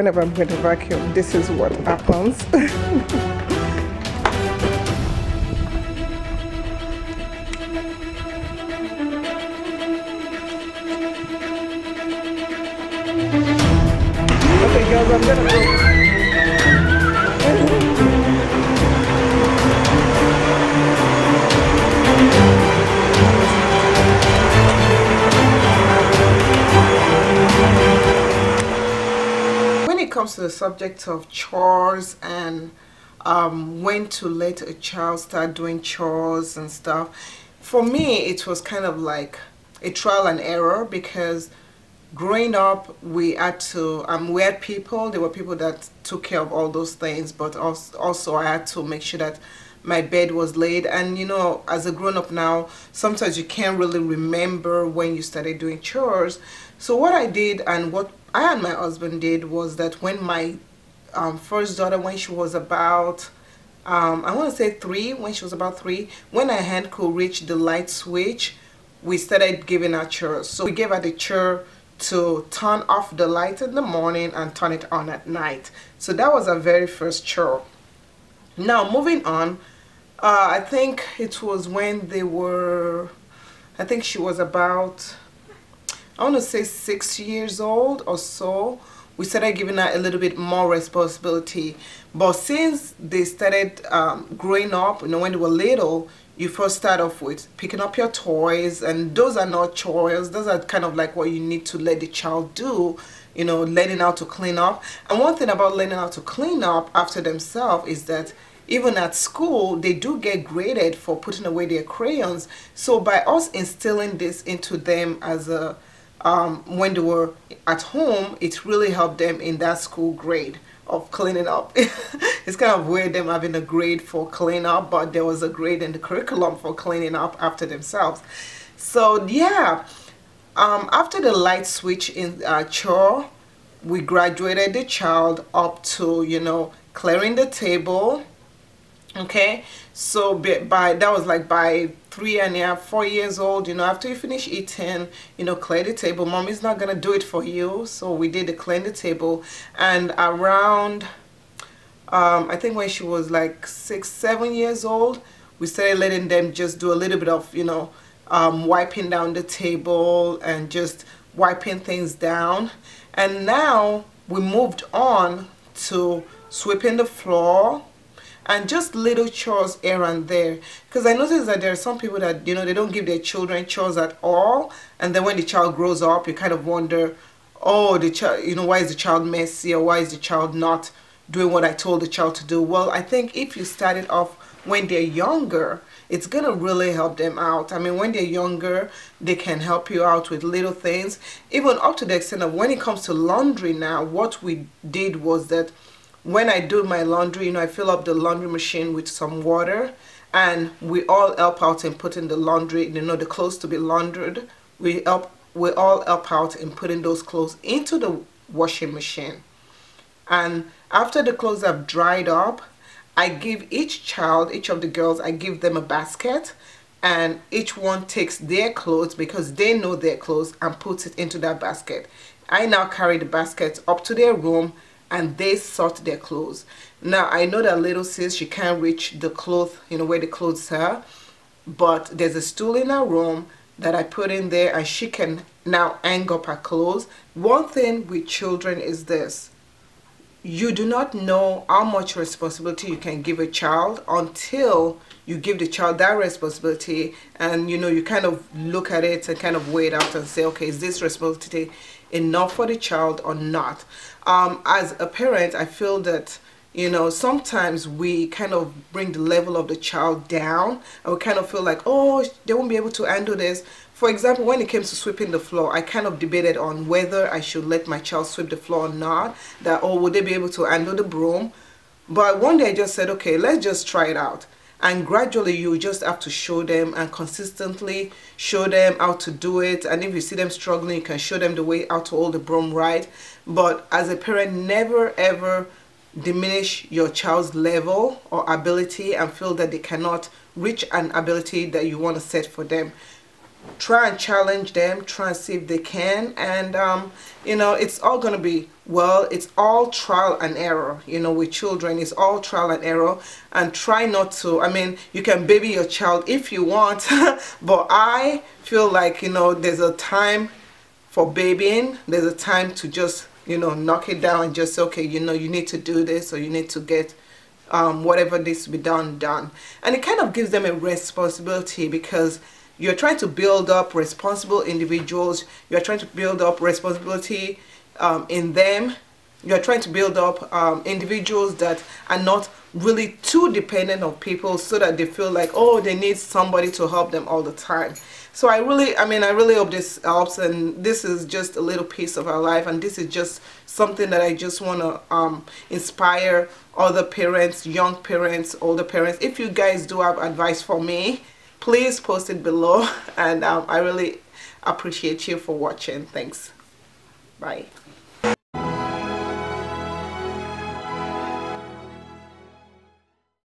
whenever I'm going to vacuum, this is what happens. Okay, girls, I'm gonna go. When it comes to the subject of chores and when to let a child start doing chores and stuff, for me it was kind of like a trial and error, because growing up we had people. There were people that took care of all those things, but also I had to make sure that my bed was laid. And you know, as a grown-up now, sometimes you can't really remember when you started doing chores. So what I did, and what I and my husband did, was that when my first daughter, when she was about I want to say 3, when she was about 3, when her hand could reach the light switch, we started giving her chores. So we gave her the chore to turn off the light in the morning and turn it on at night. So that was our very first chore. Now moving on, I think it was when they were, I think she was about, I want to say 6 years old or so, we started giving her a little bit more responsibility. But since they started growing up, you know, when they were little, you first start off with picking up your toys, and those are not chores. Those are kind of like what you need to let the child do, you know, learning how to clean up. And one thing about learning how to clean up after themselves is that even at school, they do get graded for putting away their crayons. So by us instilling this into them as a when they were at home, it really helped them in that school grade of cleaning up. It's kind of weird them having a grade for cleaning up, but there was a grade in the curriculum for cleaning up after themselves. So yeah, after the light switch in chore, we graduated the child up to, you know, clearing the table. Okay, so by that was like by 3.5, 4 years old, you know, after you finish eating, you know, clear the table. Mommy's not gonna do it for you, so we did the clean the table. And around I think when she was like 6, 7 years old, we started letting them just do a little bit of, you know, wiping down the table and just wiping things down. And now we moved on to sweeping the floor and just little chores here and there, because I noticed that there are some people that, you know, they don't give their children chores at all, and then when the child grows up, you kind of wonder, oh, the child, you know, why is the child messy, or why is the child not doing what I told the child to do? Well, I think if you start it off when they're younger, it's gonna really help them out. I mean, when they're younger, they can help you out with little things, even up to the extent of when it comes to laundry. Now what we did was that when I do my laundry, you know, I fill up the laundry machine with some water, and we all help out in putting the laundry, you know, the clothes to be laundered. We all help out in putting those clothes into the washing machine. And after the clothes have dried up, I give each child, each of the girls, I give them a basket, and each one takes their clothes, because they know their clothes, and puts it into that basket. I now carry the basket up to their room, and they sort their clothes. Now I know that little sis, she can't reach the clothes, you know, where the clothes are, but there's a stool in her room that I put in there, and she can now hang up her clothes. One thing with children is this: you do not know how much responsibility you can give a child until you give the child that responsibility, and you know, you kind of look at it and kind of weigh it out and say, okay, is this responsibility enough for the child or not? As a parent, I feel that, you know, sometimes we kind of bring the level of the child down, and we kind of feel like, oh, they won't be able to handle this. For example, when it came to sweeping the floor, I kind of debated on whether I should let my child sweep the floor or not, that, oh, would they be able to handle the broom? But one day I just said, okay, let's just try it out. And gradually you just have to show them, and consistently show them how to do it. And if you see them struggling, you can show them the way how to hold the broom right. But as a parent, never ever diminish your child's level or ability and feel that they cannot reach an ability that you want to set for them. try and challenge them, try and see if they can, and you know, it's all gonna be well. It's all trial and error, you know, with children. It's all trial and error. And try not to, I mean, you can baby your child if you want but I feel like, you know, there's a time for babying, there's a time to just, you know, knock it down and just say, okay, you know, you need to do this, or you need to get whatever needs to be done. And it kind of gives them a responsibility, because you're trying to build up responsible individuals. You're trying to build up responsibility in them. You're trying to build up individuals that are not really too dependent on people, so that they feel like, oh, they need somebody to help them all the time. So I really hope this helps, and this is just a little piece of our life, and this is just something that I just want to inspire other parents, young parents, older parents. If you guys do have advice for me, please post it below, and I really appreciate you for watching. Thanks. Bye.